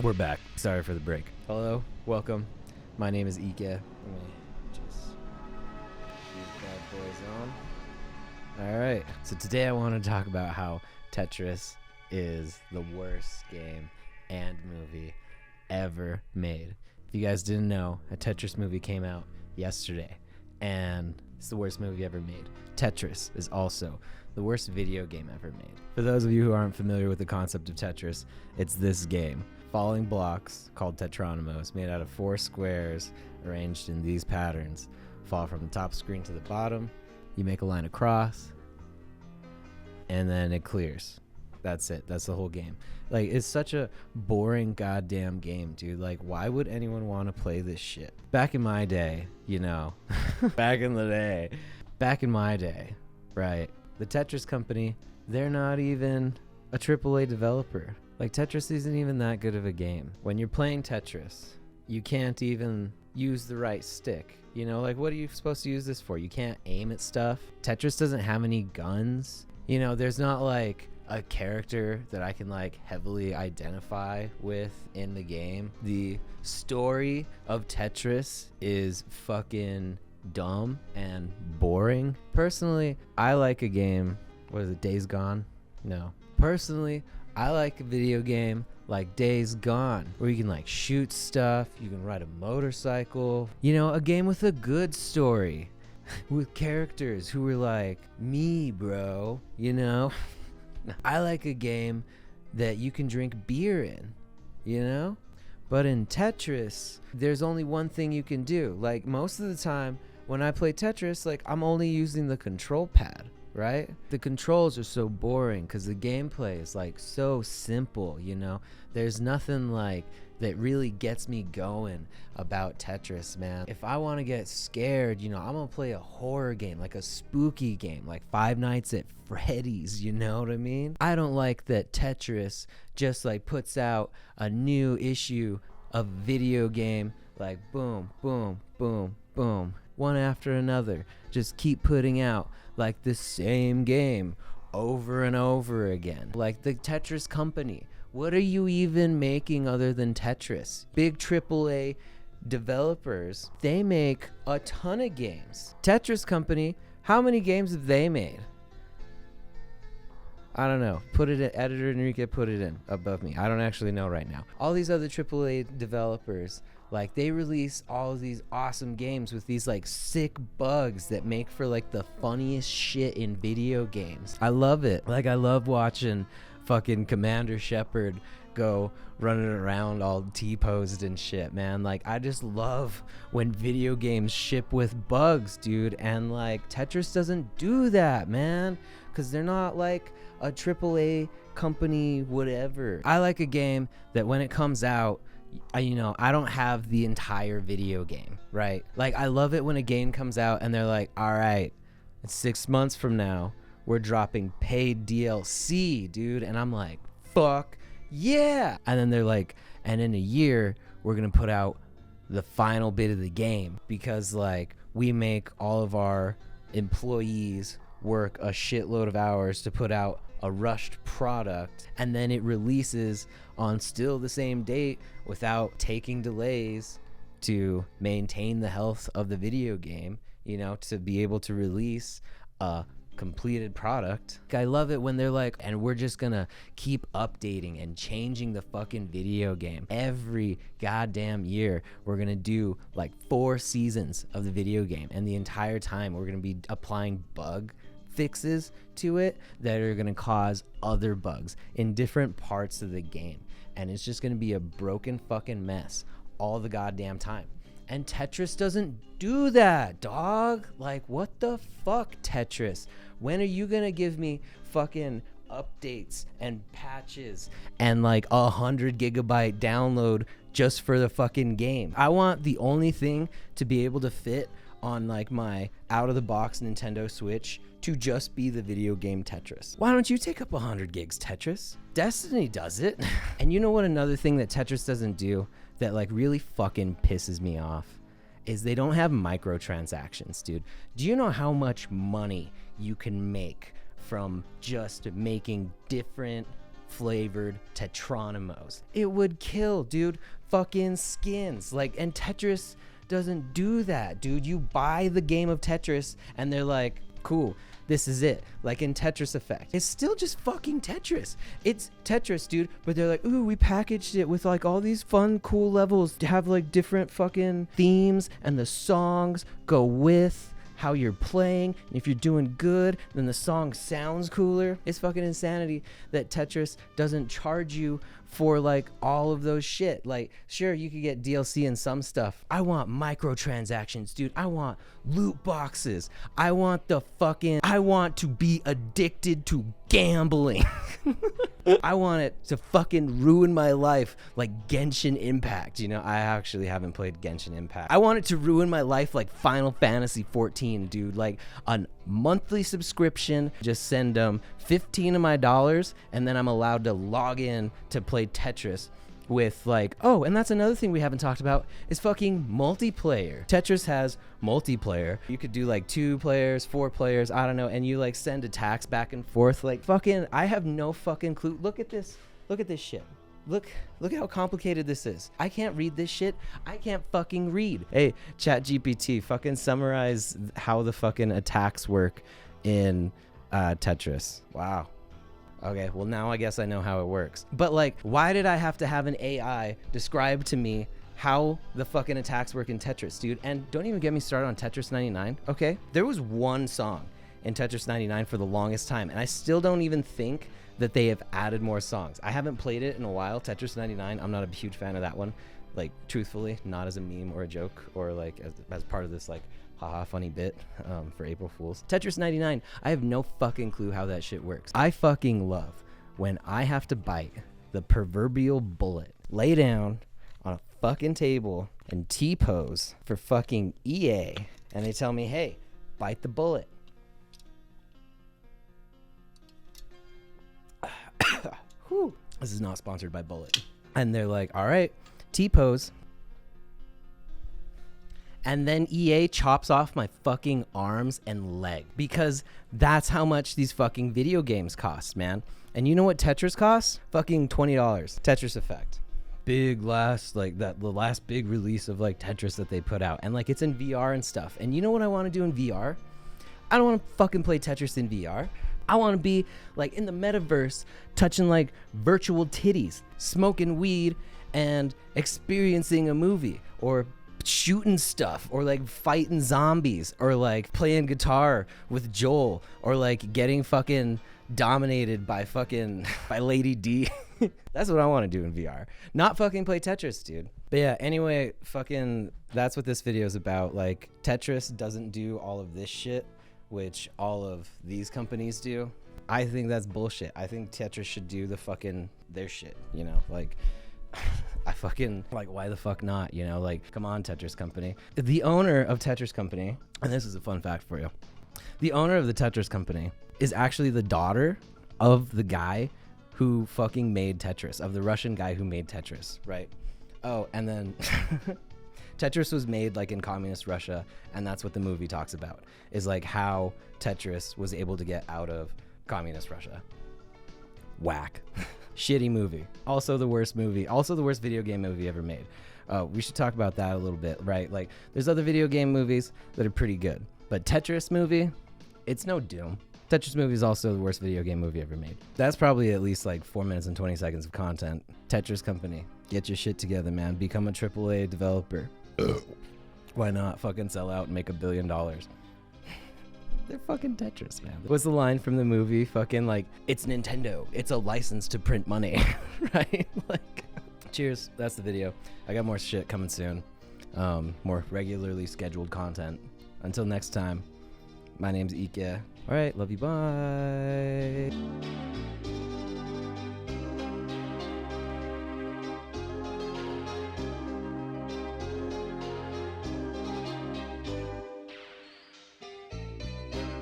We're back. Sorry for the break. Hello, welcome. My name is Ique. Let me just these bad boys on. All right. So today I want to talk about how Tetris is the worst game and movie ever made. If you guys didn't know, a Tetris movie came out yesterday, and it's the worst movie ever made. Tetris is also the worst video game ever made. For those of you who aren't familiar with the concept of Tetris, it's this game. Falling blocks called tetronymos, made out of 4 squares arranged in these patterns, fall from the top screen to the bottom. You make a line across, and then it clears. That's it. That's the whole game. Like, it's such a boring goddamn game, dude. Like, why would anyone want to play this shit? Back in my day, you know, back in my day, right? The Tetris company, they're not even a AAA developer. Like, Tetris isn't even that good of a game. When you're playing Tetris, you can't even use the right stick. You know, like, what are you supposed to use this for? You can't aim at stuff. Tetris doesn't have any guns. You know, there's not, like, a character that I can, like, heavily identify with in the game. The story of Tetris is fucking dumb and boring. Personally, I like a game, what is it, Days Gone? No. Personally, I like a video game like Days Gone, where you can, like, shoot stuff, you can ride a motorcycle. You know, a game with a good story, with characters who were like, me, bro, you know? I like a game that you can drink beer in, you know? But in Tetris, there's only one thing you can do. Like, most of the time when I play Tetris, like, I'm only using the control pad, right? The controls are so boring because the gameplay is, like, so simple, you know? There's nothing, like, that really gets me going about Tetris, man. If I want to get scared, you know, I'm gonna play a horror game, like a spooky game, like Five Nights at Freddy's, you know what I mean? I don't like that Tetris just, like, puts out a new issue of video game, like, boom, boom, boom, boom, one after another. Just keep putting out, like, the same game over and over again. Like the Tetris company, what are you even making other than Tetris? Big AAA developers, they make a ton of games. Tetris company, how many games have they made? I don't know. Put it in, editor Enrique, put it in above me. I don't actually know right now. All these other AAA developers, like, they release all of these awesome games with these, like, sick bugs that make for, like, the funniest shit in video games. I love it. Like, I love watching fucking Commander Shepard go running around all T-posed and shit, man. Like, I just love when video games ship with bugs, dude. And, like, Tetris doesn't do that, man, because they're not, like, a AAA company, whatever. I like a game that when it comes out, you know, I don't have the entire video game, right? Like, I love it when a game comes out and they're like, all right, 6 months from now, we're dropping paid DLC, dude. And I'm like, fuck yeah. And then they're like, and in a year, we're going to put out the final bit of the game because, like, we make all of our employees work a shitload of hours to put out a rushed product, and then it releases on still the same date without taking delays to maintain the health of the video game, you know, to be able to release a completed product. I love it when they're like, and we're just gonna keep updating and changing the fucking video game every goddamn year. We're gonna do like 4 seasons of the video game, and the entire time we're gonna be applying bug fixes to it that are going to cause other bugs in different parts of the game, and it's just going to be a broken fucking mess all the goddamn time. And Tetris doesn't do that, dog. Like, what the fuck, Tetris? When are you gonna give me fucking updates and patches and, like, 100 gigabyte download just for the fucking game? I want the only thing to be able to fit on, like, my out of the box Nintendo Switch to just be the video game Tetris. Why don't you take up 100 gigs, Tetris? Destiny does it. And you know what another thing that Tetris doesn't do that, like, really fucking pisses me off is they don't have microtransactions, dude. Do you know how much money you can make from just making different flavored Tetronimos. It would kill, dude. Fucking skins. Like, and Tetris doesn't do that, dude. You buy the game of Tetris and they're like, cool, this is it. Like in Tetris Effect, it's still just fucking Tetris. It's Tetris, dude, but they're like, ooh, we packaged it with like all these fun, cool levels to have like different fucking themes, and the songs go with how you're playing. And if you're doing good, then the song sounds cooler. It's fucking insanity that Tetris doesn't charge you for like all of those shit. Like, sure, you could get DLC and some stuff. I want microtransactions, dude. I want loot boxes. I want to be addicted to gambling. I want it to fucking ruin my life like Genshin Impact. You know, I actually haven't played Genshin Impact. I want it to ruin my life like Final Fantasy 14, dude. Like a monthly subscription, just send them 15 of my dollars, and then I'm allowed to log in to play Tetris with like, oh, and that's another thing we haven't talked about is fucking multiplayer. Tetris has multiplayer. You could do like 2 players, 4 players, I don't know, and you like send attacks back and forth. Like fucking, I have no fucking clue. Look at this shit. Look how complicated this is. I can't read this shit. I can't fucking read. Hey, ChatGPT, fucking summarize how the fucking attacks work in Tetris. Wow. Okay, well now I guess I know how it works. But like, why did I have to have an AI describe to me how the fucking attacks work in Tetris, dude? And don't even get me started on Tetris 99, okay? There was one song in Tetris 99 for the longest time, and I still don't even think that they have added more songs. I haven't played it in a while, Tetris 99. I'm not a huge fan of that one. Like, truthfully, not as a meme or a joke or like as part of this like haha funny bit for April Fools. Tetris 99, I have no fucking clue how that shit works. I fucking love when I have to bite the proverbial bullet, lay down on a fucking table and T-pose for fucking EA, and they tell me, hey, bite the bullet. Whew. This is not sponsored by Bullet. And they're like, all right, T-pose. And then EA chops off my fucking arms and leg, because that's how much these fucking video games cost, man. And you know what Tetris costs? Fucking $20. Tetris Effect. Big last, like the last big release of like Tetris that they put out. And like it's in VR and stuff. And you know what I want to do in VR? I don't want to fucking play Tetris in VR. I want to be like in the metaverse, touching like virtual titties, smoking weed, and experiencing a movie, or shooting stuff, or like fighting zombies, or like playing guitar with Joel, or like getting fucking dominated by Lady D. That's what I want to do in VR. Not fucking play Tetris, dude. But yeah, anyway, fucking that's what this video is about. Like, Tetris doesn't do all of this shit, which all of these companies do. I think that's bullshit. I think Tetris should do the fucking their shit, you know? Like, I fucking, like, why the fuck not, you know? Like, come on, Tetris Company. The owner of Tetris Company, and this is a fun fact for you, the owner of the Tetris Company is actually the daughter of the guy who fucking made Tetris, of the Russian guy who made Tetris, right? Oh, and then Tetris was made like in communist Russia, and that's what the movie talks about, is like how Tetris was able to get out of communist Russia. Whack. Shitty movie. Also the worst movie. Also the worst video game movie ever made. We should talk about that a little bit, right? Like, there's other video game movies that are pretty good, but Tetris movie, it's no Doom. Tetris movie is also the worst video game movie ever made. That's probably at least like 4 minutes and 20 seconds of content. Tetris Company, get your shit together, man. Become a AAA developer. Why not fucking sell out and make $1 billion? They're fucking Tetris, man. What's the line from the movie? Fucking like, it's Nintendo. It's a license to print money, right? Like, cheers. That's the video. I got more shit coming soon. More regularly scheduled content. Until next time, my name's Ique. All right, love you, bye.